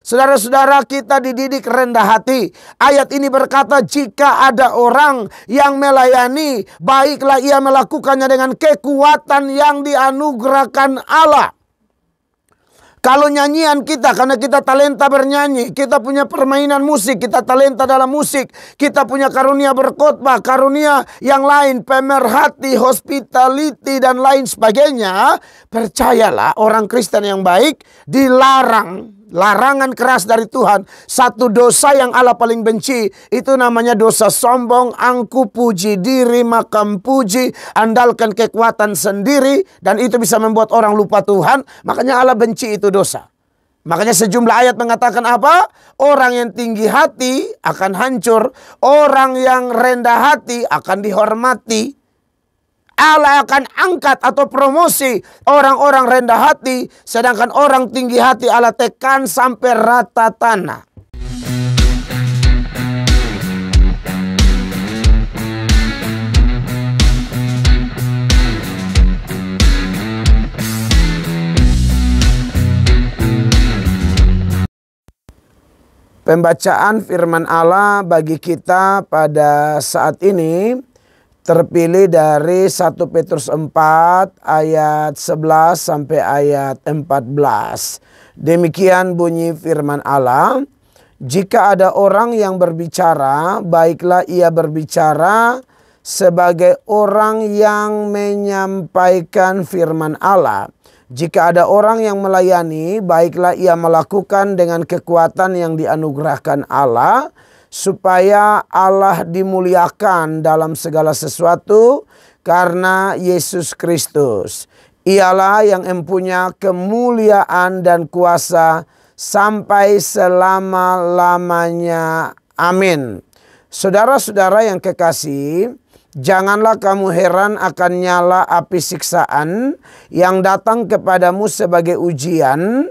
Saudara-saudara, kita dididik rendah hati. Ayat ini berkata, jika ada orang yang melayani, baiklah ia melakukannya dengan kekuatan yang dianugerahkan Allah. Kalau nyanyian kita, karena kita talenta bernyanyi, kita punya permainan musik, kita talenta dalam musik, kita punya karunia berkhotbah, karunia yang lain, pemerhati, hospitality, dan lain sebagainya. Percayalah, orang Kristen yang baik dilarang. Larangan keras dari Tuhan. Satu dosa yang Allah paling benci, itu namanya dosa sombong, angkuh, puji diri, makam puji, andalkan kekuatan sendiri, dan itu bisa membuat orang lupa Tuhan. Makanya Allah benci itu dosa. Makanya sejumlah ayat mengatakan apa? Orang yang tinggi hati akan hancur, orang yang rendah hati akan dihormati. Allah akan angkat atau promosi orang-orang rendah hati, sedangkan orang tinggi hati Allah tekan sampai rata tanah. Pembacaan firman Allah bagi kita pada saat ini terpilih dari 1 Petrus 4 ayat 11 sampai ayat 14. Demikian bunyi firman Allah. Jika ada orang yang berbicara, baiklah ia berbicara sebagai orang yang menyampaikan firman Allah. Jika ada orang yang melayani, baiklah ia melakukan dengan kekuatan yang dianugerahkan Allah, supaya Allah dimuliakan dalam segala sesuatu karena Yesus Kristus. Ialah yang mempunyai kemuliaan dan kuasa sampai selama-lamanya. Amin. Saudara-saudara yang kekasih, janganlah kamu heran akan nyala api siksaan yang datang kepadamu sebagai ujian,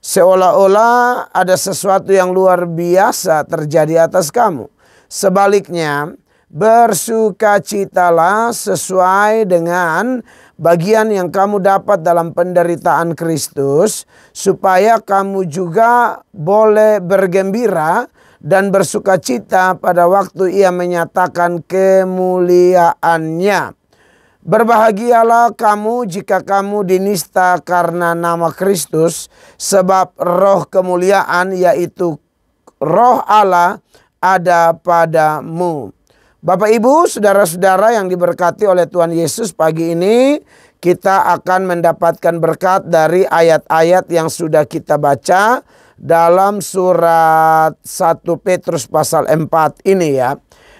seolah-olah ada sesuatu yang luar biasa terjadi atas kamu. Sebaliknya, bersukacitalah sesuai dengan bagian yang kamu dapat dalam penderitaan Kristus, supaya kamu juga boleh bergembira dan bersukacita pada waktu ia menyatakan kemuliaannya. Berbahagialah kamu jika kamu dinista karena nama Kristus, sebab roh kemuliaan yaitu roh Allah ada padamu. Bapak Ibu, saudara-saudara yang diberkati oleh Tuhan Yesus, pagi ini kita akan mendapatkan berkat dari ayat-ayat yang sudah kita baca dalam surat 1 Petrus pasal 4 ini ya.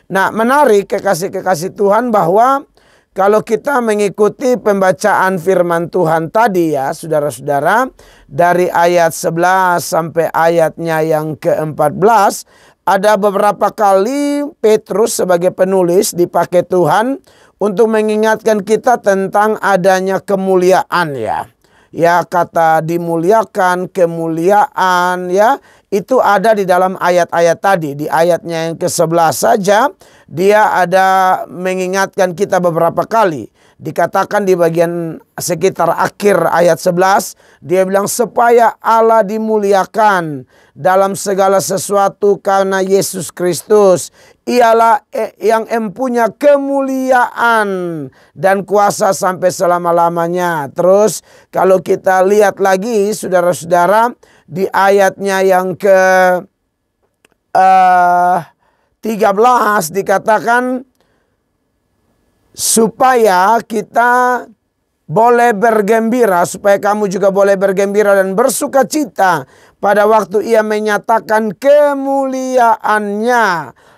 Nah, menarik kekasih-kekasih Tuhan bahwa kalau kita mengikuti pembacaan firman Tuhan tadi ya, saudara-saudara, dari ayat 11 sampai ayatnya yang ke-14, ada beberapa kali Petrus sebagai penulis dipakai Tuhan untuk mengingatkan kita tentang adanya kemuliaan ya. Ya, kata dimuliakan, kemuliaan ya, itu ada di dalam ayat-ayat tadi. Di ayatnya yang ke-11 saja dia ada mengingatkan kita beberapa kali. Dikatakan di bagian sekitar akhir ayat 11, dia bilang supaya Allah dimuliakan dalam segala sesuatu karena Yesus Kristus. Ialah yang mempunyai kemuliaan dan kuasa sampai selama-lamanya. Terus kalau kita lihat lagi saudara-saudara, di ayatnya yang ke 13 dikatakan supaya kita boleh bergembira, supaya kamu juga boleh bergembira dan bersukacita pada waktu ia menyatakan kemuliaannya.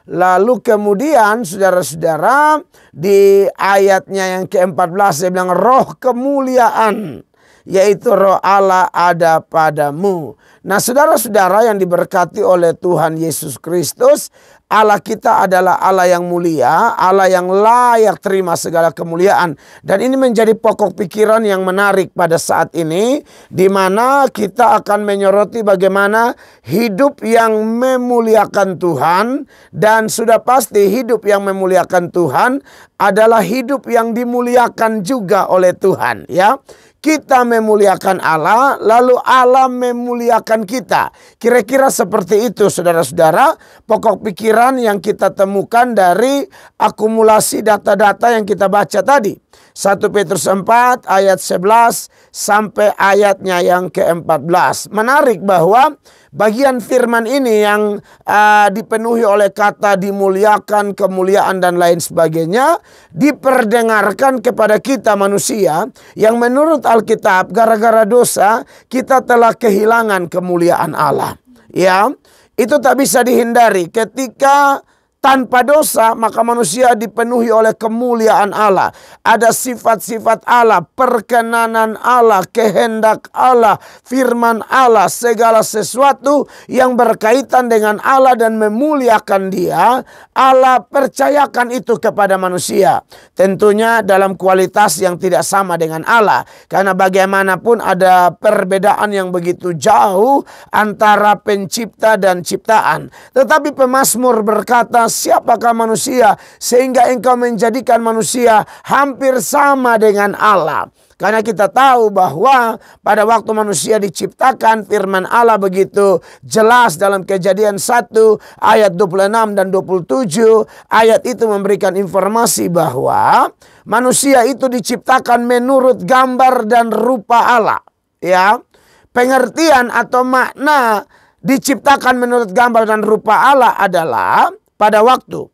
Lalu kemudian saudara-saudara di ayatnya yang ke-14 dia bilang roh kemuliaan yaitu roh Allah ada padamu. Nah, saudara-saudara yang diberkati oleh Tuhan Yesus Kristus, Allah kita adalah Allah yang mulia, Allah yang layak terima segala kemuliaan. Dan ini menjadi pokok pikiran yang menarik pada saat ini, di mana kita akan menyoroti bagaimana hidup yang memuliakan Tuhan. Dan sudah pasti hidup yang memuliakan Tuhan adalah hidup yang dimuliakan juga oleh Tuhan ya. kita memuliakan Allah, lalu Allah memuliakan kita. Kira-kira seperti itu saudara-saudara, pokok pikiran yang kita temukan dari akumulasi data-data yang kita baca tadi. 1 Petrus 4 ayat 11 sampai ayatnya yang ke-14. Menarik bahwa bagian firman ini yang dipenuhi oleh kata dimuliakan, kemuliaan dan lain sebagainya diperdengarkan kepada kita manusia yang menurut Alkitab gara-gara dosa kita telah kehilangan kemuliaan Allah. Ya, itu tak bisa dihindari. Ketika tanpa dosa, maka manusia dipenuhi oleh kemuliaan Allah. Ada sifat-sifat Allah, perkenanan Allah, kehendak Allah, firman Allah, segala sesuatu yang berkaitan dengan Allah dan memuliakan Dia. Allah percayakan itu kepada manusia. Tentunya dalam kualitas yang tidak sama dengan Allah. Karena bagaimanapun ada perbedaan yang begitu jauh antara pencipta dan ciptaan. Tetapi pemazmur berkata, siapakah manusia sehingga engkau menjadikan manusia hampir sama dengan Allah? Karena kita tahu bahwa pada waktu manusia diciptakan, firman Allah begitu jelas dalam Kejadian 1 ayat 26 dan 27. Ayat itu memberikan informasi bahwa manusia itu diciptakan menurut gambar dan rupa Allah. Ya, pengertian atau makna diciptakan menurut gambar dan rupa Allah adalah pada waktu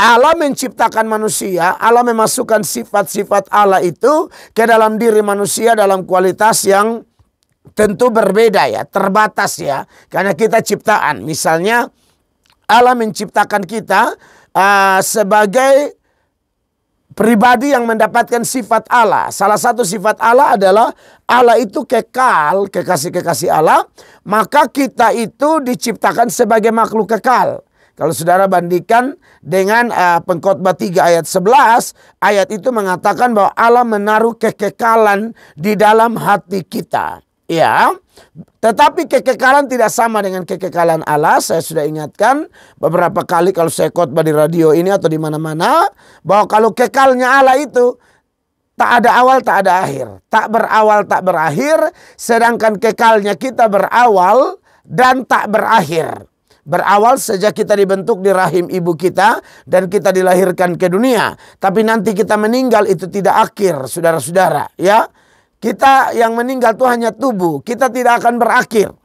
Allah menciptakan manusia, Allah memasukkan sifat-sifat Allah itu ke dalam diri manusia dalam kualitas yang tentu berbeda ya, terbatas ya. Karena kita ciptaan. Misalnya Allah menciptakan kita sebagai pribadi yang mendapatkan sifat Allah. Salah satu sifat Allah adalah Allah itu kekal, kekasih-kekasih Allah. Maka kita itu diciptakan sebagai makhluk kekal. Kalau saudara bandingkan dengan Pengkhotbah 3 ayat 11, ayat itu mengatakan bahwa Allah menaruh kekekalan di dalam hati kita. Ya, tetapi kekekalan tidak sama dengan kekekalan Allah. Saya sudah ingatkan beberapa kali kalau saya khotbah di radio ini atau di mana-mana, bahwa kalau kekalnya Allah itu tak ada awal, tak ada akhir. Tak berawal, tak berakhir. Sedangkan kekalnya kita berawal dan tak berakhir. Berawal sejak kita dibentuk di rahim ibu kita dan kita dilahirkan ke dunia. Tapi nanti kita meninggal itu tidak akhir, saudara-saudara. Ya, kita yang meninggal itu hanya tubuh. Kita tidak akan berakhir.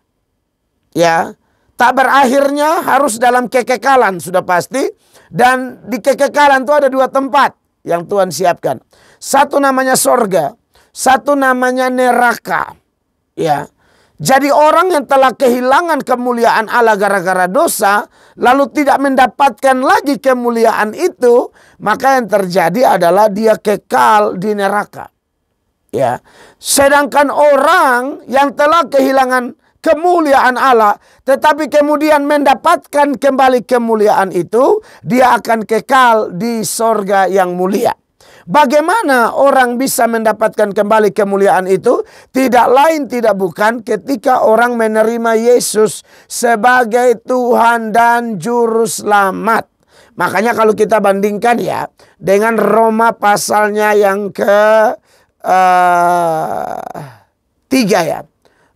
Ya, tak berakhirnya harus dalam kekekalan sudah pasti. Dan di kekekalan itu ada dua tempat yang Tuhan siapkan. Satu namanya sorga, satu namanya neraka. Ya. Jadi orang yang telah kehilangan kemuliaan Allah gara-gara dosa, lalu tidak mendapatkan lagi kemuliaan itu, maka yang terjadi adalah dia kekal di neraka. Ya. Sedangkan orang yang telah kehilangan kemuliaan Allah, tetapi kemudian mendapatkan kembali kemuliaan itu, dia akan kekal di sorga yang mulia. Bagaimana orang bisa mendapatkan kembali kemuliaan itu? Tidak lain tidak bukan ketika orang menerima Yesus sebagai Tuhan dan Juru Selamat. Makanya kalau kita bandingkan ya dengan Roma pasalnya yang ke-3 ya.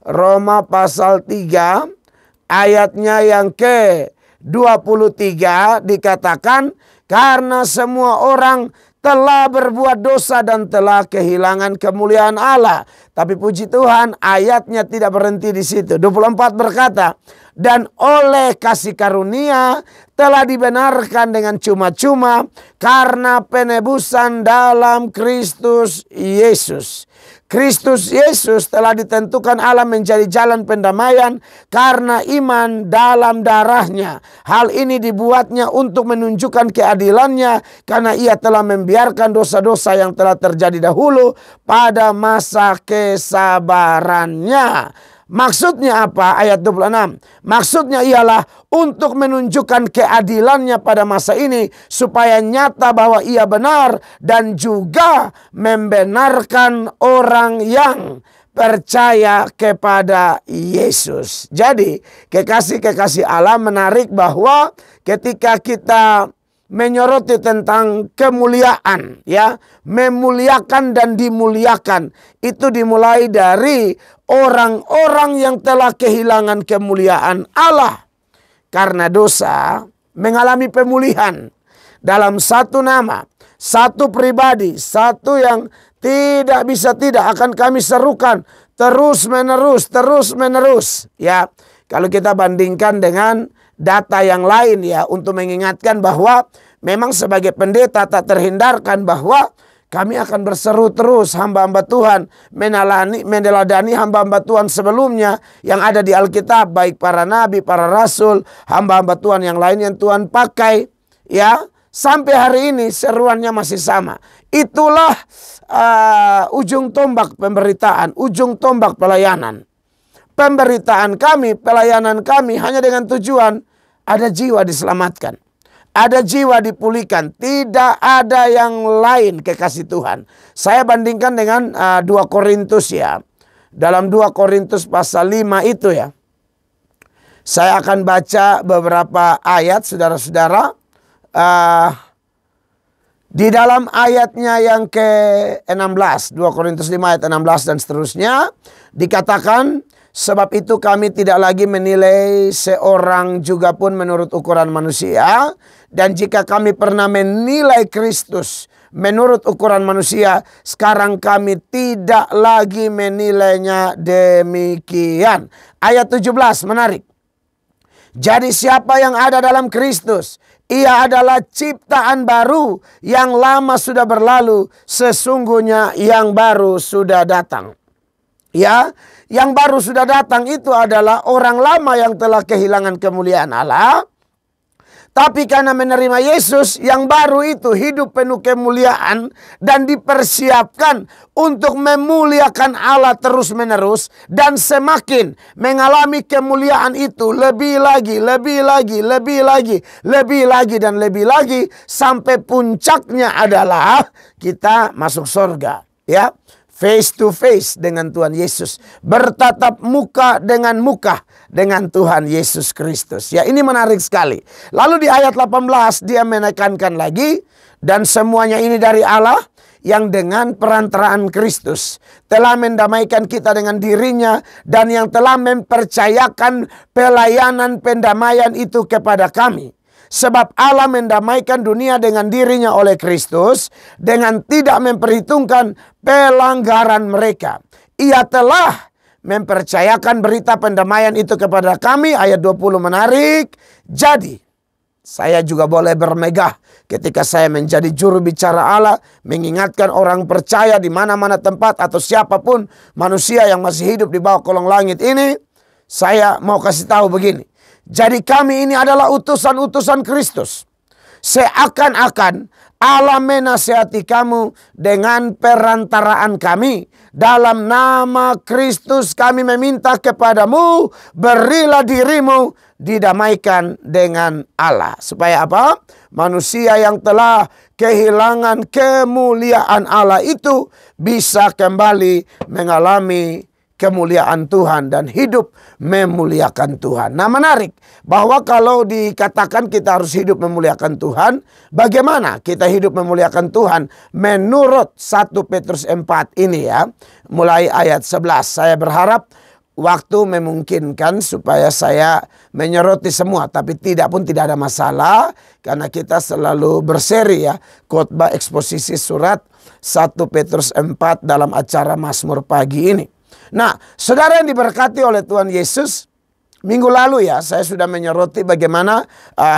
Roma pasal 3 ayatnya yang ke-23 dikatakan, karena semua orang telah berbuat dosa dan telah kehilangan kemuliaan Allah. Tapi puji Tuhan, ayatnya tidak berhenti di situ. 24 berkata, dan oleh kasih karunia telah dibenarkan dengan cuma-cuma karena penebusan dalam Kristus Yesus. Kristus Yesus telah ditentukan Allah menjadi jalan pendamaian karena iman dalam darahnya. Hal ini dibuatnya untuk menunjukkan keadilannya karena ia telah membiarkan dosa-dosa yang telah terjadi dahulu pada masa kesabarannya. Maksudnya apa? Ayat 26. Maksudnya ialah untuk menunjukkan keadilannya pada masa ini supaya nyata bahwa ia benar dan juga membenarkan orang yang percaya kepada Yesus. Jadi kekasih-kekasih Allah, menarik bahwa ketika kita menyoroti tentang kemuliaan, ya, memuliakan dan dimuliakan. Itu dimulai dari orang-orang yang telah kehilangan kemuliaan Allah karena dosa, mengalami pemulihan dalam satu nama, satu pribadi, satu yang tidak bisa tidak akan kami serukan terus menerus, ya. Kalau kita bandingkan dengan data yang lain, ya, untuk mengingatkan bahwa memang sebagai pendeta tak terhindarkan bahwa kami akan berseru terus hamba-hamba Tuhan meneladani hamba-hamba Tuhan sebelumnya yang ada di Alkitab, baik para nabi, para rasul, hamba-hamba Tuhan yang lain yang Tuhan pakai, ya, sampai hari ini seruannya masih sama. Itulah ujung tombak pemberitaan, ujung tombak pelayanan. Pemberitaan kami, pelayanan kami hanya dengan tujuan ada jiwa diselamatkan, ada jiwa dipulihkan. Tidak ada yang lain, kekasih Tuhan. Saya bandingkan dengan 2 Korintus, ya. Dalam 2 Korintus pasal 5 itu, ya. Saya akan baca beberapa ayat, saudara-saudara. Di dalam ayatnya yang ke-16, 2 Korintus 5 ayat 16 dan seterusnya, dikatakan, sebab itu kami tidak lagi menilai seorang juga pun menurut ukuran manusia. Dan jika kami pernah menilai Kristus menurut ukuran manusia, sekarang kami tidak lagi menilainya demikian. Ayat 17 menarik. Jadi siapa yang ada dalam Kristus, ia adalah ciptaan baru, yang lama sudah berlalu, sesungguhnya yang baru sudah datang. Ya, yang baru sudah datang itu adalah orang lama yang telah kehilangan kemuliaan Allah. Tapi karena menerima Yesus, yang baru itu hidup penuh kemuliaan dan dipersiapkan untuk memuliakan Allah terus menerus. Dan semakin mengalami kemuliaan itu lebih lagi dan lebih lagi. Sampai puncaknya adalah kita masuk surga, ya. Face to face dengan Tuhan Yesus. Bertatap muka dengan Tuhan Yesus Kristus. Ya, ini menarik sekali. Lalu di ayat 18 dia menekankan lagi. Dan semuanya ini dari Allah yang dengan perantaraan Kristus telah mendamaikan kita dengan dirinya. Dan yang telah mempercayakan pelayanan pendamaian itu kepada kami. Sebab Allah mendamaikan dunia dengan dirinya oleh Kristus, dengan tidak memperhitungkan pelanggaran mereka. Ia telah mempercayakan berita pendamaian itu kepada kami. Ayat 20 menarik. Jadi saya juga boleh bermegah ketika saya menjadi juru bicara Allah, mengingatkan orang percaya di mana-mana tempat atau siapapun manusia yang masih hidup di bawah kolong langit ini. Saya mau kasih tahu begini. Jadi kami ini adalah utusan-utusan Kristus. Seakan-akan Allah menasihati kamu dengan perantaraan kami. Dalam nama Kristus kami meminta kepadamu, berilah dirimu didamaikan dengan Allah. Supaya apa? Manusia yang telah kehilangan kemuliaan Allah itu bisa kembali mengalami kemuliaan Tuhan dan hidup memuliakan Tuhan. Nah, menarik bahwa kalau dikatakan kita harus hidup memuliakan Tuhan, bagaimana kita hidup memuliakan Tuhan? Menurut 1 Petrus 4 ini, ya, mulai ayat 11. Saya berharap waktu memungkinkan supaya saya menyoroti semua, tapi tidak ada masalah karena kita selalu berseri, ya, khotbah eksposisi surat 1 Petrus 4 dalam acara Mazmur pagi ini. Nah, saudara yang diberkati oleh Tuhan Yesus, minggu lalu, ya, saya sudah menyoroti bagaimana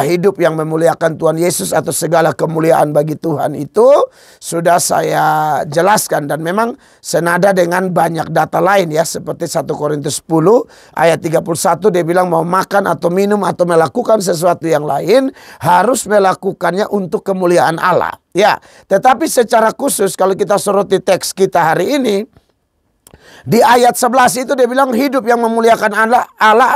hidup yang memuliakan Tuhan Yesus atau segala kemuliaan bagi Tuhan itu sudah saya jelaskan. Dan memang senada dengan banyak data lain, ya, seperti 1 Korintus 10 ayat 31 dia bilang mau makan atau minum atau melakukan sesuatu yang lain harus melakukannya untuk kemuliaan Allah. Ya, tetapi secara khusus kalau kita soroti teks kita hari ini, di ayat 11 itu dia bilang hidup yang memuliakan Allah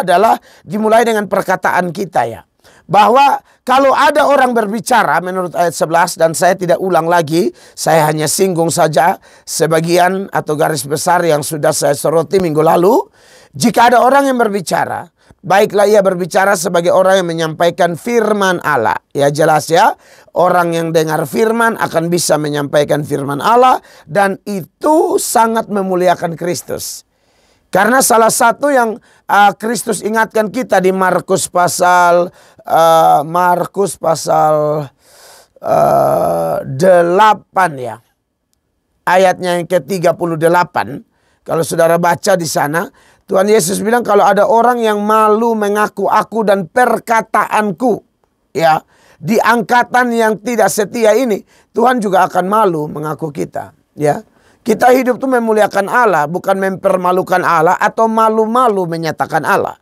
adalah dimulai dengan perkataan kita, ya. Bahwa kalau ada orang berbicara menurut ayat 11, dan saya tidak ulang lagi, saya hanya singgung saja sebagian atau garis besar yang sudah saya soroti minggu lalu. Jika ada orang yang berbicara, Baiklah ia berbicara sebagai orang yang menyampaikan firman Allah. Ya jelas ya, orang yang dengar firman akan bisa menyampaikan firman Allah. Dan itu sangat memuliakan Kristus. Karena salah satu yang Kristus ingatkan kita di Markus pasal 8 ya. Ayatnya yang ke-38. Kalau saudara baca di sana, Tuhan Yesus bilang kalau ada orang yang malu mengaku aku dan perkataanku, ya, di angkatan yang tidak setia ini, Tuhan juga akan malu mengaku kita, ya. Kita hidup tuh memuliakan Allah, bukan mempermalukan Allah atau malu-malu menyatakan Allah.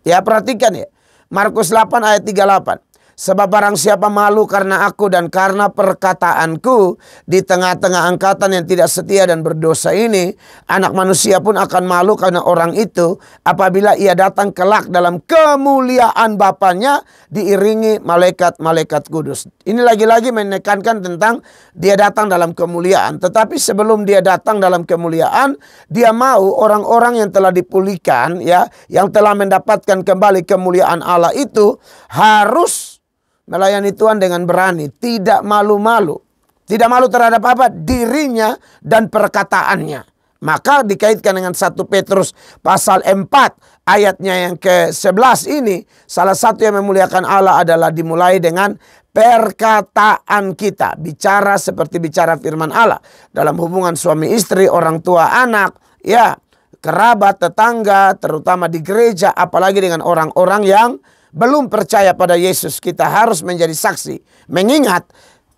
Ya, perhatikan ya. Markus 8 ayat 38. Sebab barang siapa malu karena aku dan karena perkataanku di tengah-tengah angkatan yang tidak setia dan berdosa ini, anak manusia pun akan malu karena orang itu apabila ia datang kelak dalam kemuliaan Bapanya diiringi malaikat-malaikat kudus. Ini lagi-lagi menekankan tentang dia datang dalam kemuliaan. Tetapi sebelum dia datang dalam kemuliaan, dia mau orang-orang yang telah dipulihkan, ya, yang telah mendapatkan kembali kemuliaan Allah itu harus melayani Tuhan dengan berani, tidak malu-malu. Tidak malu terhadap apa? Dirinya dan perkataannya. Maka dikaitkan dengan 1 Petrus pasal 4 ayatnya yang ke-11 ini. Salah satu yang memuliakan Allah adalah dimulai dengan perkataan kita. Bicara seperti bicara firman Allah. Dalam hubungan suami istri, orang tua anak, ya, kerabat, tetangga, terutama di gereja. Apalagi dengan orang-orang yang belum percaya pada Yesus, kita harus menjadi saksi. Mengingat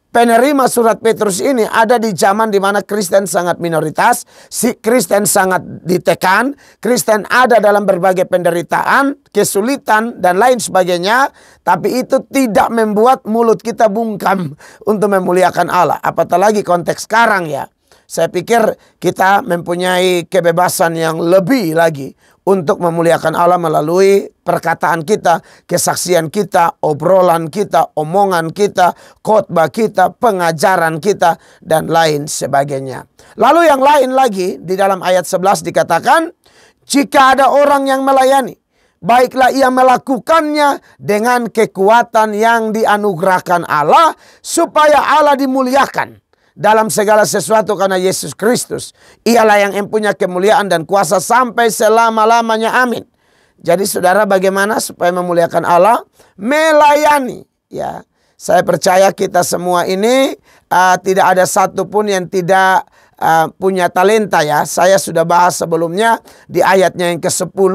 penerima surat Petrus ini ada di zaman di mana Kristen sangat minoritas, si Kristen sangat ditekan, Kristen ada dalam berbagai penderitaan, kesulitan dan lain sebagainya. Tapi itu tidak membuat mulut kita bungkam untuk memuliakan Allah. Apatah lagi konteks sekarang ya. Saya pikir kita mempunyai kebebasan yang lebih lagi untuk memuliakan Allah melalui perkataan kita, kesaksian kita, obrolan kita, omongan kita, khotbah kita, pengajaran kita, dan lain sebagainya. Lalu yang lain lagi di dalam ayat 11 dikatakan, jika ada orang yang melayani, baiklah ia melakukannya dengan kekuatan yang dianugerahkan Allah, supaya Allah dimuliakan dalam segala sesuatu karena Yesus Kristus. Ialah yang mempunyai kemuliaan dan kuasa sampai selama-lamanya. Amin. Jadi saudara, bagaimana supaya memuliakan Allah? Melayani. Ya, saya percaya kita semua ini tidak ada satupun yang tidak punya talenta ya. Saya sudah bahas sebelumnya di ayatnya yang ke-10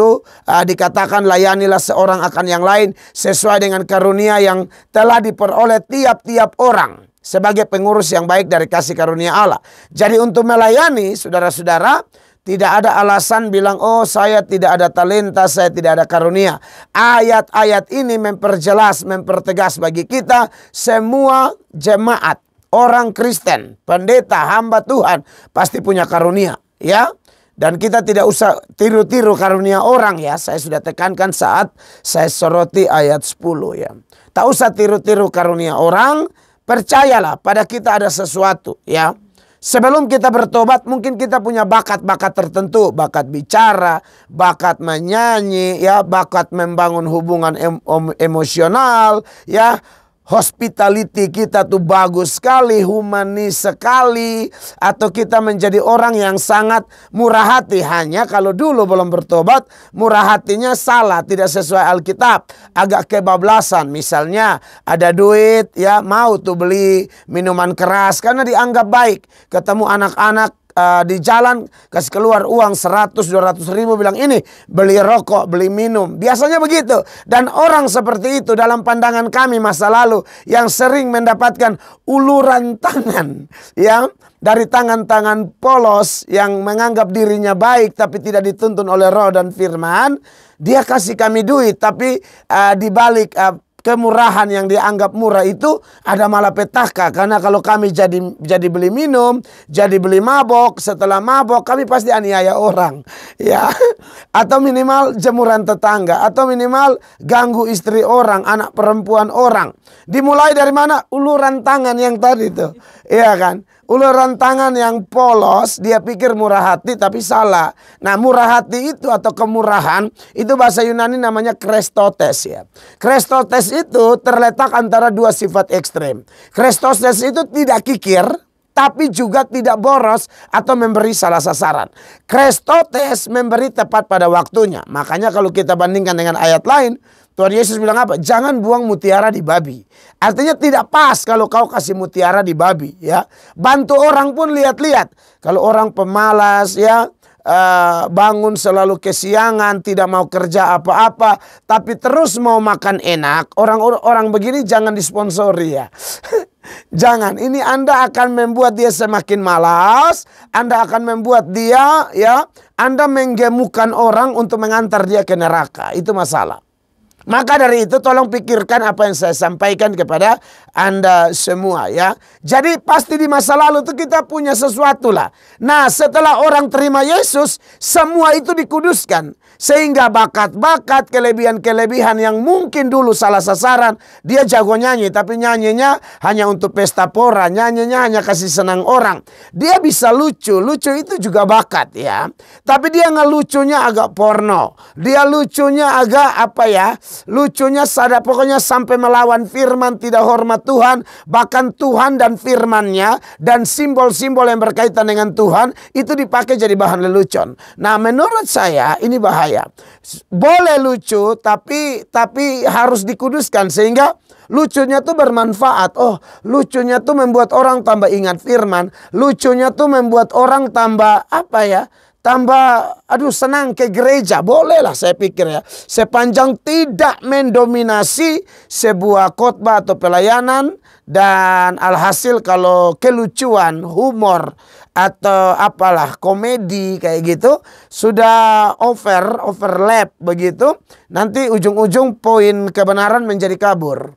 dikatakan layanilah seorang akan yang lain sesuai dengan karunia yang telah diperoleh tiap-tiap orang sebagai pengurus yang baik dari kasih karunia Allah. Jadi untuk melayani saudara-saudara, tidak ada alasan bilang, oh saya tidak ada talenta, saya tidak ada karunia. Ayat-ayat ini memperjelas, mempertegas bagi kita semua jemaat, orang Kristen, pendeta, hamba Tuhan pasti punya karunia, ya. Dan kita tidak usah tiru-tiru karunia orang ya. Saya sudah tekankan saat saya soroti ayat 10 ya. Tak usah tiru-tiru karunia orang. Percayalah pada kita ada sesuatu ya. Sebelum kita bertobat mungkin kita punya bakat-bakat tertentu. Bakat bicara, bakat menyanyi, ya, bakat membangun hubungan emosional, ya. Hospitality kita tuh bagus sekali, humanis sekali. Atau kita menjadi orang yang sangat murah hati. Hanya kalau dulu belum bertobat, murah hatinya salah, tidak sesuai Alkitab. Agak kebablasan, misalnya ada duit, ya, mau tuh beli minuman keras karena dianggap baik. Ketemu anak-anak di jalan, kasih keluar uang 100-200 ribu, bilang ini beli rokok, beli minum. Biasanya begitu. Dan orang seperti itu dalam pandangan kami masa lalu yang sering mendapatkan uluran tangan ya, dari tangan-tangan polos yang menganggap dirinya baik tapi tidak dituntun oleh roh dan firman. Dia kasih kami duit tapi di balik kemurahan yang dianggap murah itu ada malapetaka. Karena kalau kami jadi beli minum, jadi beli mabok, setelah mabok kami pasti aniaya orang, ya. Atau minimal jemuran tetangga, atau minimal ganggu istri orang, anak perempuan orang. Dimulai dari mana? Uluran tangan yang tadi tuh, iya kan? Uluran tangan yang polos, dia pikir murah hati tapi salah. Nah, murah hati itu atau kemurahan itu bahasa Yunani namanya Krestotes ya. Krestotes itu terletak antara dua sifat ekstrem. Krestotes itu tidak kikir, tapi juga tidak boros atau memberi salah sasaran. Krestotes memberi tepat pada waktunya. Makanya kalau kita bandingkan dengan ayat lain, Tuhan Yesus bilang apa? Jangan buang mutiara di babi. Artinya tidak pas kalau kau kasih mutiara di babi ya. Bantu orang pun lihat-lihat. Kalau orang pemalas ya, bangun selalu kesiangan, tidak mau kerja apa-apa, tapi terus mau makan enak, orang begini jangan disponsori ya. Jangan, ini Anda akan membuat dia semakin malas, Anda akan membuat dia ya, Anda menggemukan orang untuk mengantar dia ke neraka. Itu masalah. Maka dari itu tolong pikirkan apa yang saya sampaikan kepada Anda semua ya. Jadi pasti di masa lalu itu kita punya sesuatu lah. Nah, setelah orang terima Yesus, semua itu dikuduskan. Sehingga bakat-bakat, kelebihan-kelebihan yang mungkin dulu salah sasaran. Dia jago nyanyi, tapi nyanyinya hanya untuk pesta pora. Nyanyinya hanya kasih senang orang. Dia bisa lucu, lucu itu juga bakat ya. Tapi dia ngelucunya agak porno. Dia lucunya agak apa ya, lucunya pokoknya sampai melawan firman, tidak hormat Tuhan. Bahkan Tuhan dan firmannya dan simbol-simbol yang berkaitan dengan Tuhan itu dipakai jadi bahan lelucon. Nah, menurut saya ini bahaya. Boleh lucu tapi harus dikuduskan sehingga lucunya tuh bermanfaat. Oh, lucunya tuh membuat orang tambah ingat firman. Lucunya tuh membuat orang tambah apa ya? Tambah senang ke gereja. Bolehlah saya pikir ya. Sepanjang tidak mendominasi sebuah khotbah atau pelayanan. Dan alhasil kalau kelucuan, humor atau apalah komedi kayak gitu sudah overlap begitu, nanti ujung-ujung poin kebenaran menjadi kabur.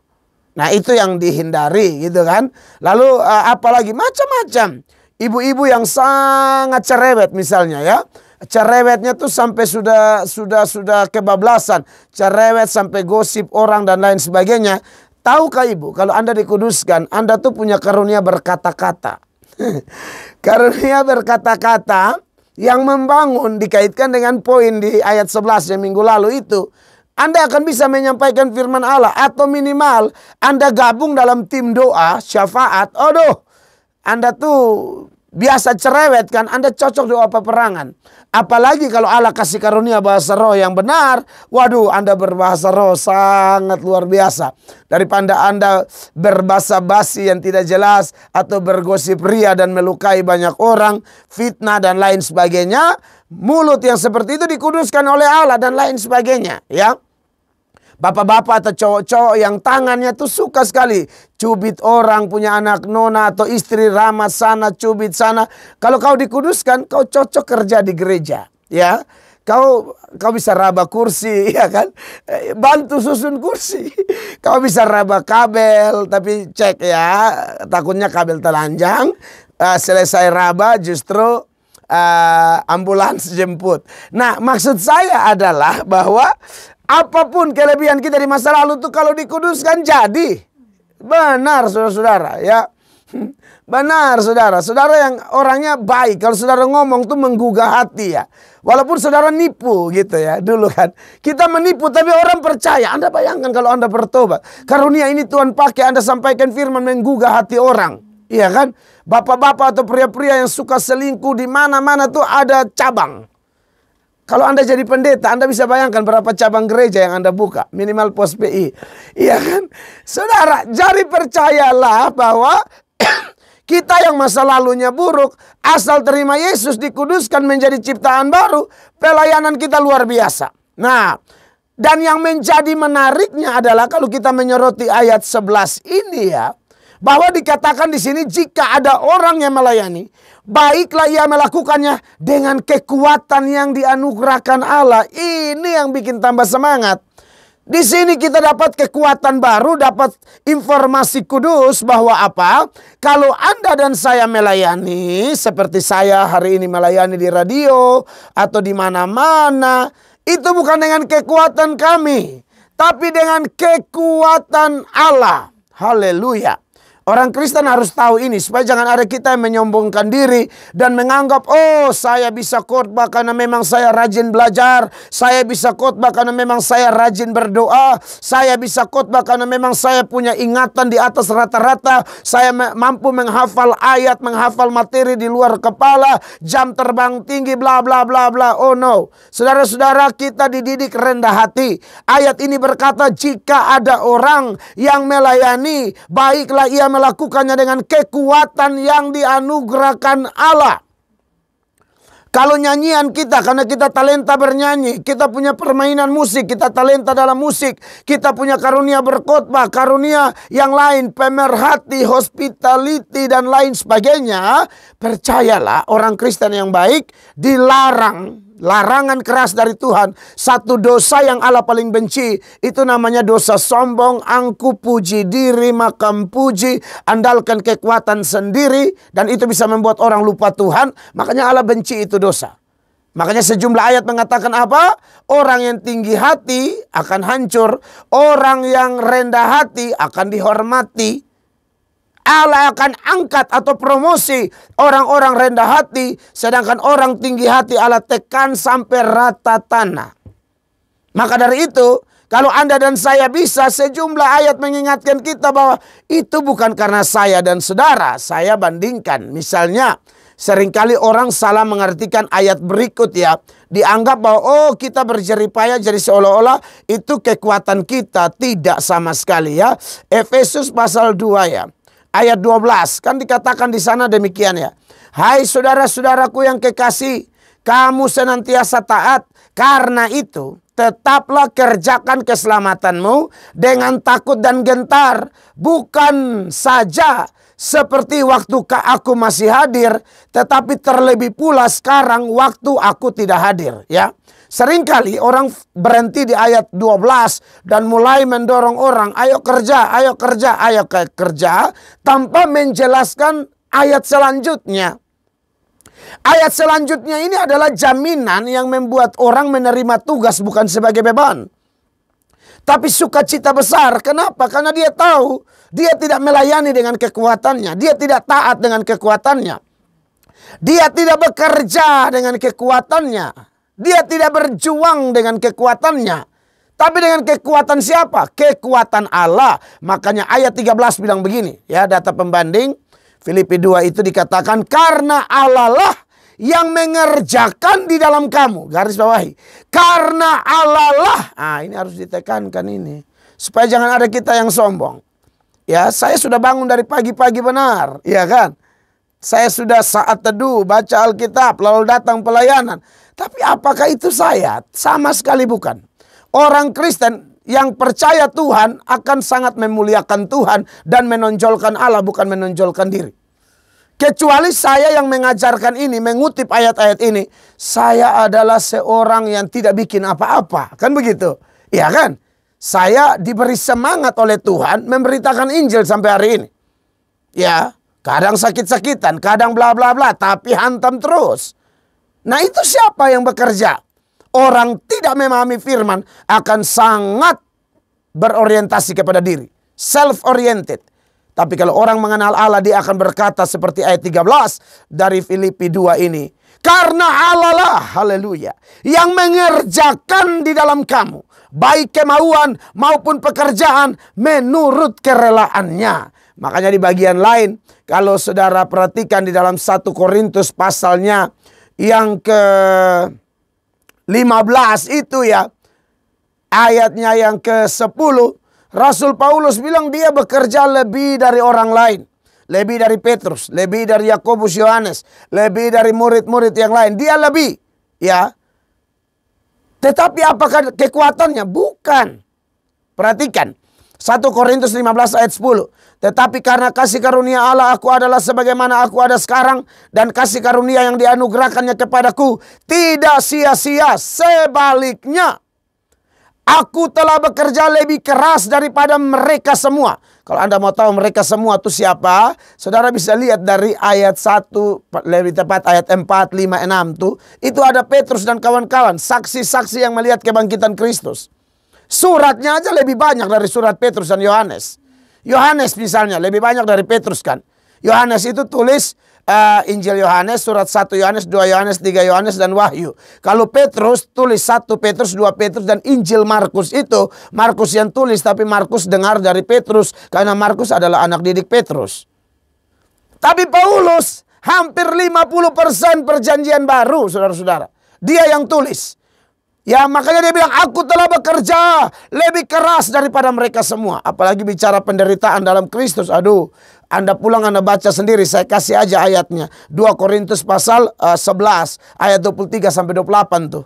Nah, itu yang dihindari gitu kan. Lalu apalagi macam-macam. Ibu-ibu yang sangat cerewet misalnya ya. Cerewetnya tuh sampai sudah kebablasan. Cerewet sampai gosip orang dan lain sebagainya. Tahukah ibu, kalau Anda dikuduskan, Anda tuh punya karunia berkata-kata. Karunia berkata-kata yang membangun dikaitkan dengan poin di ayat 11 yang minggu lalu itu. Anda akan bisa menyampaikan firman Allah. Atau minimal Anda gabung dalam tim doa, syafaat. Aduh, Anda tuh biasa cerewet kan, Anda cocok doa peperangan. Apalagi kalau Allah kasih karunia bahasa roh yang benar. Waduh, Anda berbahasa roh sangat luar biasa. Daripada Anda berbahasa basi yang tidak jelas. Atau bergosip ria dan melukai banyak orang. Fitnah dan lain sebagainya. Mulut yang seperti itu dikuduskan oleh Allah dan lain sebagainya ya. Bapak-bapak atau cowok-cowok yang tangannya tuh suka sekali cubit orang, punya anak nona atau istri ramah sana, cubit sana. Kalau kau dikuduskan, kau cocok kerja di gereja, ya. Kau bisa raba kursi, ya kan? Bantu susun kursi. Kau bisa raba kabel, tapi cek ya, takutnya kabel telanjang. Selesai raba justru ambulans jemput. Nah, maksud saya adalah bahwa apapun kelebihan kita di masa lalu tuh kalau dikuduskan jadi. Benar saudara-saudara ya. Benar saudara. Saudara yang orangnya baik. Kalau saudara ngomong tuh menggugah hati ya. Walaupun saudara nipu gitu ya. Dulu kan kita menipu tapi orang percaya. Anda bayangkan kalau Anda bertobat. Karunia ini Tuhan pakai, Anda sampaikan firman menggugah hati orang. Iya kan? Bapak-bapak atau pria-pria yang suka selingkuh di mana-mana tuh ada cabang. Kalau Anda jadi pendeta, Anda bisa bayangkan berapa cabang gereja yang Anda buka. Minimal pos PI. Iya kan? Saudara, jadi percayalah bahwa kita yang masa lalunya buruk, asal terima Yesus dikuduskan menjadi ciptaan baru, pelayanan kita luar biasa. Nah, dan yang menjadi menariknya adalah kalau kita menyoroti ayat 11 ini ya, bahwa dikatakan di sini jika ada orang yang melayani, baiklah ia melakukannya dengan kekuatan yang dianugerahkan Allah. Ini yang bikin tambah semangat. Di sini kita dapat kekuatan baru, dapat informasi kudus bahwa apa? Kalau Anda dan saya melayani, seperti saya hari ini melayani di radio atau di mana-mana, itu bukan dengan kekuatan kami, tapi dengan kekuatan Allah. Haleluya. Orang Kristen harus tahu ini supaya jangan ada kita yang menyombongkan diri dan menganggap, oh saya bisa khotbah karena memang saya rajin belajar, saya bisa khotbah karena memang saya rajin berdoa, saya bisa khotbah karena memang saya punya ingatan di atas rata-rata, saya mampu menghafal ayat, menghafal materi di luar kepala, jam terbang tinggi, bla bla bla bla. Oh no, saudara-saudara, kita dididik rendah hati. Ayat ini berkata, jika ada orang yang melayani, baiklah ia melakukannya dengan kekuatan yang dianugerahkan Allah. Kalau nyanyian kita, karena kita talenta bernyanyi, kita punya permainan musik, kita talenta dalam musik, kita punya karunia berkhotbah, karunia yang lain, pemerhati, hospitality, dan lain sebagainya. Percayalah, orang Kristen yang baik dilarang. Larangan keras dari Tuhan. Satu dosa yang Allah paling benci, itu namanya dosa sombong, angkuh, puji diri, makam puji, andalkan kekuatan sendiri. Dan itu bisa membuat orang lupa Tuhan. Makanya Allah benci itu dosa. Makanya sejumlah ayat mengatakan apa? Orang yang tinggi hati akan hancur, orang yang rendah hati akan dihormati. Allah akan angkat atau promosi orang-orang rendah hati, sedangkan orang tinggi hati Allah tekan sampai rata tanah. Maka dari itu, kalau Anda dan saya bisa, sejumlah ayat mengingatkan kita bahwa itu bukan karena saya dan saudara. Saya bandingkan, misalnya seringkali orang salah mengartikan ayat berikut ya. Dianggap bahwa oh kita berjeripaya jadi seolah-olah itu kekuatan kita. Tidak sama sekali ya. Efesus pasal 2 ya. Ayat 12 kan dikatakan di sana demikian ya. Hai saudara-saudaraku yang kekasih, kamu senantiasa taat. Karena itu tetaplah kerjakan keselamatanmu dengan takut dan gentar. Bukan saja seperti waktu aku masih hadir, tetapi terlebih pula sekarang waktu aku tidak hadir ya. Seringkali orang berhenti di ayat 12 dan mulai mendorong orang, ayo kerja, ayo kerja, ayo kerja, tanpa menjelaskan ayat selanjutnya. Ayat selanjutnya ini adalah jaminan yang membuat orang menerima tugas bukan sebagai beban, tapi sukacita besar. Kenapa? Karena dia tahu dia tidak melayani dengan kekuatannya, dia tidak taat dengan kekuatannya, dia tidak bekerja dengan kekuatannya. Dia tidak berjuang dengan kekuatannya. Tapi dengan kekuatan siapa? Kekuatan Allah. Makanya ayat 13 bilang begini. Ya, data pembanding. Filipi 2 itu dikatakan, karena Allah lah yang mengerjakan di dalam kamu. Garis bawahi. Karena Allah lah. Nah, ini harus ditekankan ini. Supaya jangan ada kita yang sombong. Ya, saya sudah bangun dari pagi-pagi benar. Ya kan? Saya sudah saat teduh, baca Alkitab, lalu datang pelayanan. Tapi apakah itu saya? Sama sekali bukan. Orang Kristen yang percaya Tuhan akan sangat memuliakan Tuhan dan menonjolkan Allah, bukan menonjolkan diri. Kecuali saya yang mengajarkan ini, mengutip ayat-ayat ini, saya adalah seorang yang tidak bikin apa-apa. Kan begitu? Iya kan? Saya diberi semangat oleh Tuhan memberitakan Injil sampai hari ini. Ya, kadang sakit-sakitan, kadang bla bla bla, tapi hantam terus. Nah, itu siapa yang bekerja? Orang tidak memahami firman akan sangat berorientasi kepada diri. Self-oriented. Tapi kalau orang mengenal Allah, dia akan berkata seperti ayat 13 dari Filipi 2 ini. Karena Allah lah, haleluya, yang mengerjakan di dalam kamu, baik kemauan maupun pekerjaan menurut kerelaannya. Makanya di bagian lain, kalau saudara perhatikan di dalam 1 Korintus pasalnya yang ke-15 itu ya, ayatnya yang ke-10, Rasul Paulus bilang dia bekerja lebih dari orang lain. Lebih dari Petrus, lebih dari Yakobus, Yohanes, lebih dari murid-murid yang lain. Dia lebih, ya. Tetapi apakah kekuatannya? Bukan. Perhatikan. 1 Korintus 15 ayat 10. Tetapi karena kasih karunia Allah aku adalah sebagaimana aku ada sekarang. Dan kasih karunia yang dianugerahkannya kepadaku tidak sia-sia. Sebaliknya, aku telah bekerja lebih keras daripada mereka semua. Kalau Anda mau tahu mereka semua itu siapa, saudara bisa lihat dari ayat 1, lebih tepat ayat 4, 5, 6 tuh. Itu ada Petrus dan kawan-kawan, saksi-saksi yang melihat kebangkitan Kristus. Suratnya aja lebih banyak dari surat Petrus dan Yohanes. Yohanes misalnya lebih banyak dari Petrus kan. Yohanes itu tulis Injil Yohanes, surat 1 Yohanes, 2 Yohanes, 3 Yohanes, dan Wahyu. Kalau Petrus tulis 1 Petrus, 2 Petrus, dan Injil Markus itu Markus yang tulis, tapi Markus dengar dari Petrus karena Markus adalah anak didik Petrus. Tapi Paulus hampir 50% perjanjian baru, saudara-saudara. Dia yang tulis. Ya, makanya dia bilang, aku telah bekerja lebih keras daripada mereka semua. Apalagi bicara penderitaan dalam Kristus. Aduh, Anda pulang Anda baca sendiri. Saya kasih aja ayatnya. 2 Korintus pasal 11 ayat 23 sampai 28 tuh.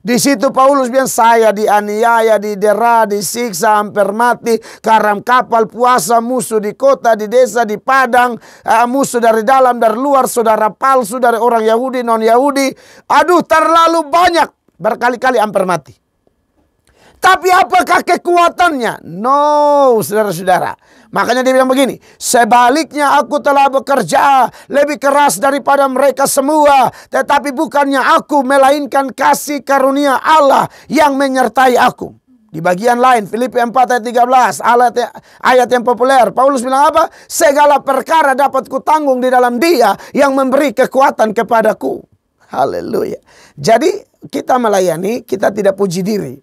Di situ Paulus bilang, saya dianiaya, didera, disiksa, hampir mati, karam kapal, puasa, musuh di kota, di desa, di padang, musuh dari dalam, dari luar, saudara palsu, dari orang Yahudi, non-Yahudi. Aduh, terlalu banyak. Berkali-kali hampir mati. Tapi apakah kekuatannya? No, saudara-saudara. Makanya dia bilang begini, sebaliknya aku telah bekerja lebih keras daripada mereka semua. Tetapi bukannya aku, melainkan kasih karunia Allah yang menyertai aku. Di bagian lain, Filipi 4 ayat 13, ayat yang populer. Paulus bilang apa? Segala perkara dapat kutanggung di dalam Dia yang memberi kekuatan kepadaku. Haleluya. Jadi kita melayani, kita tidak puji diri.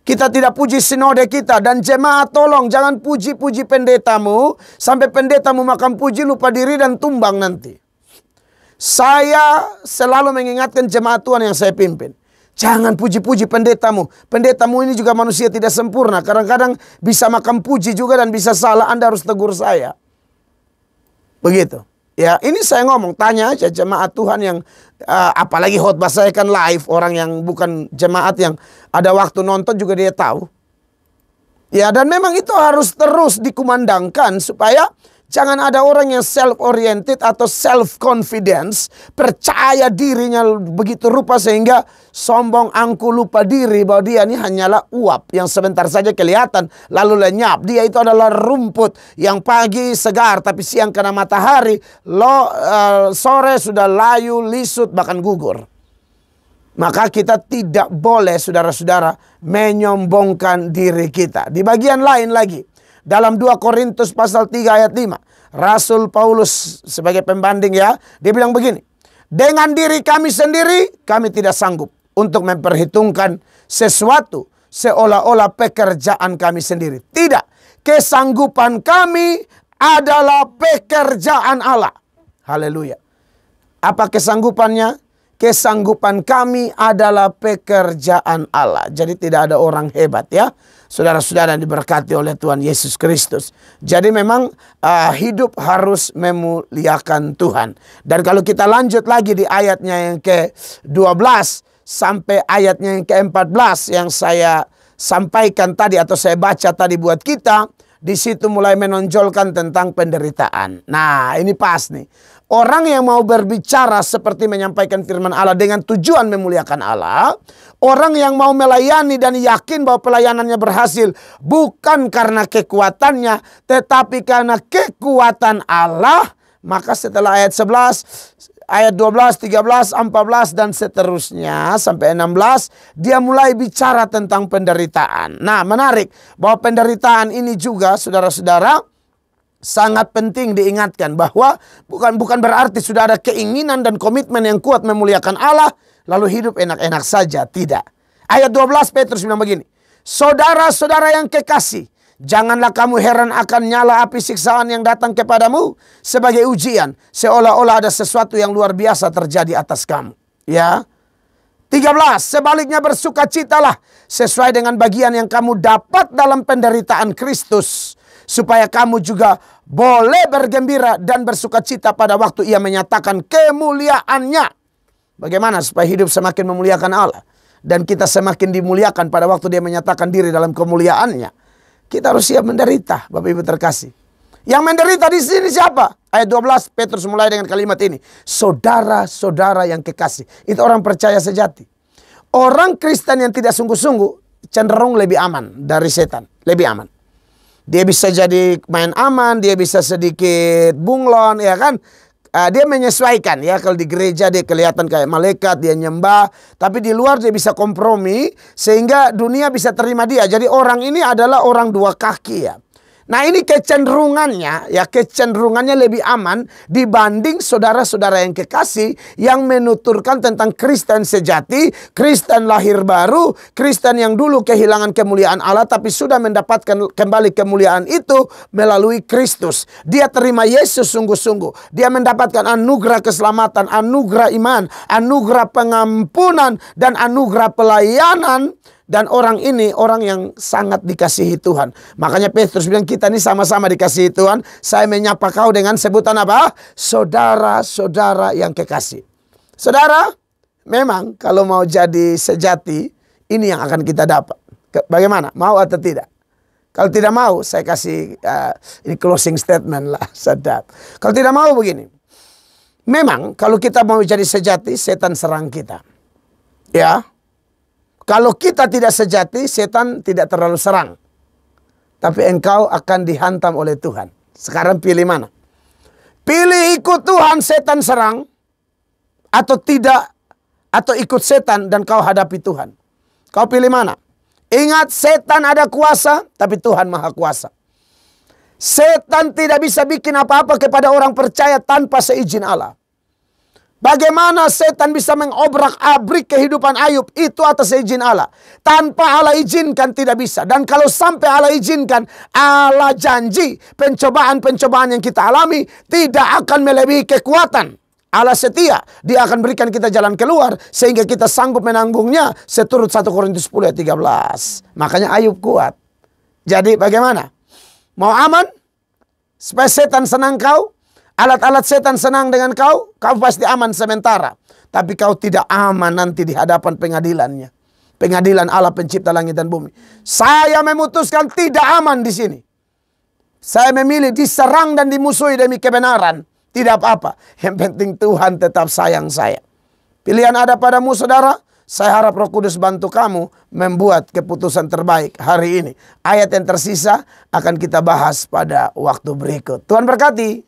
Kita tidak puji sinode kita. Dan jemaat tolong jangan puji-puji pendetamu. Sampai pendetamu makan puji, lupa diri dan tumbang nanti. Saya selalu mengingatkan jemaat Tuhan yang saya pimpin. Jangan puji-puji pendetamu. Pendetamu ini juga manusia tidak sempurna. Kadang-kadang bisa makan puji juga dan bisa salah. Anda harus tegur saya. Begitu. Ya, ini saya ngomong, tanya aja jemaat Tuhan yang apalagi khotbah saya kan live, orang yang bukan jemaat yang ada waktu nonton juga dia tahu. Ya, dan memang itu harus terus dikumandangkan supaya jangan ada orang yang self-oriented atau self-confidence, percaya dirinya begitu rupa sehingga sombong, angkuh, lupa diri bahwa dia ini hanyalah uap yang sebentar saja kelihatan lalu lenyap. Dia itu adalah rumput yang pagi segar tapi siang kena matahari, sore sudah layu, lisut, bahkan gugur. Maka kita tidak boleh, saudara-saudara, menyombongkan diri kita. Di bagian lain lagi, dalam 2 Korintus pasal 3 ayat 5. Rasul Paulus sebagai pembanding ya. Dia bilang begini. Dengan diri kami sendiri kami tidak sanggup untuk memperhitungkan sesuatu seolah-olah pekerjaan kami sendiri. Tidak. Kesanggupan kami adalah pekerjaan Allah. Haleluya. Apa kesanggupannya? Kesanggupan kami adalah pekerjaan Allah. Jadi tidak ada orang hebat ya. Saudara-saudara yang diberkati oleh Tuhan Yesus Kristus. Jadi memang hidup harus memuliakan Tuhan. Dan kalau kita lanjut lagi di ayatnya yang ke-12 sampai ayatnya yang ke-14 yang saya sampaikan tadi atau saya baca tadi buat kita. Di situ mulai menonjolkan tentang penderitaan. Nah, ini pas nih. Orang yang mau berbicara seperti menyampaikan firman Allah dengan tujuan memuliakan Allah. Orang yang mau melayani dan yakin bahwa pelayanannya berhasil. Bukan karena kekuatannya, tetapi karena kekuatan Allah. Maka setelah ayat 11, ayat 12, 13, 14 dan seterusnya sampai 16. Dia mulai bicara tentang penderitaan. Nah, menarik bahwa penderitaan ini juga saudara-saudara sangat penting diingatkan bahwa bukan berarti sudah ada keinginan dan komitmen yang kuat memuliakan Allah lalu hidup enak-enak saja. Tidak. Ayat 12 Petrus bilang begini. Saudara-saudara yang kekasih, janganlah kamu heran akan nyala api siksaan yang datang kepadamu sebagai ujian, seolah-olah ada sesuatu yang luar biasa terjadi atas kamu. Ya. 13. Sebaliknya bersukacitalah sesuai dengan bagian yang kamu dapat dalam penderitaan Kristus, supaya kamu juga boleh bergembira dan bersukacita pada waktu Ia menyatakan kemuliaannya. Bagaimana supaya hidup semakin memuliakan Allah dan kita semakin dimuliakan pada waktu Dia menyatakan diri dalam kemuliaannya? Kita harus siap menderita, Bapak Ibu terkasih. Yang menderita di sini siapa? Ayat 12 Petrus mulai dengan kalimat ini. Saudara-saudara yang kekasih. Itu orang percaya sejati. Orang Kristen yang tidak sungguh-sungguh cenderung lebih aman dari setan. Lebih aman. Dia bisa jadi main aman, dia bisa sedikit bunglon, ya kan? Dia menyesuaikan ya. Kalau di gereja dia kelihatan kayak malaikat, dia nyembah. Tapi di luar dia bisa kompromi sehingga dunia bisa terima dia. Jadi orang ini adalah orang dua kaki ya. Nah ini kecenderungannya, ya kecenderungannya lebih aman dibanding saudara-saudara yang kekasih yang menuturkan tentang Kristen sejati, Kristen lahir baru, Kristen yang dulu kehilangan kemuliaan Allah tapi sudah mendapatkan kembali kemuliaan itu melalui Kristus. Dia terima Yesus sungguh-sungguh. Dia mendapatkan anugerah keselamatan, anugerah iman, anugerah pengampunan, dan anugerah pelayanan. Dan orang ini orang yang sangat dikasihi Tuhan. Makanya Petrus bilang kita ini sama-sama dikasihi Tuhan. Saya menyapa kau dengan sebutan apa? Saudara-saudara yang kekasih. Saudara, memang kalau mau jadi sejati, ini yang akan kita dapat. Bagaimana? Mau atau tidak? Kalau tidak mau, saya kasih ini closing statement lah. Sedap. Kalau tidak mau begini. Memang kalau kita mau jadi sejati, setan serang kita. Ya. Kalau kita tidak sejati, setan tidak terlalu serang. Tapi engkau akan dihantam oleh Tuhan. Sekarang pilih mana? Pilih ikut Tuhan, setan serang. Atau tidak, atau ikut setan dan kau hadapi Tuhan. Kau pilih mana? Ingat, setan ada kuasa, tapi Tuhan maha kuasa. Setan tidak bisa bikin apa-apa kepada orang percaya tanpa seizin Allah. Bagaimana setan bisa mengobrak-abrik kehidupan Ayub? Itu atas izin Allah. Tanpa Allah izinkan tidak bisa. Dan kalau sampai Allah izinkan, Allah janji pencobaan-pencobaan yang kita alami tidak akan melebihi kekuatan. Allah setia. Dia akan berikan kita jalan keluar sehingga kita sanggup menanggungnya seturut 1 Korintus 10 ayat 13. Makanya Ayub kuat. Jadi bagaimana? Mau aman? Supaya setan senang kau? Alat-alat setan senang dengan kau, kau pasti aman sementara. Tapi kau tidak aman nanti di hadapan pengadilannya. Pengadilan Allah pencipta langit dan bumi. Saya memutuskan tidak aman di sini. Saya memilih diserang dan dimusuhi demi kebenaran. Tidak apa-apa. Yang penting Tuhan tetap sayang saya. Pilihan ada padamu saudara. Saya harap Roh Kudus bantu kamu membuat keputusan terbaik hari ini. Ayat yang tersisa akan kita bahas pada waktu berikut. Tuhan berkati.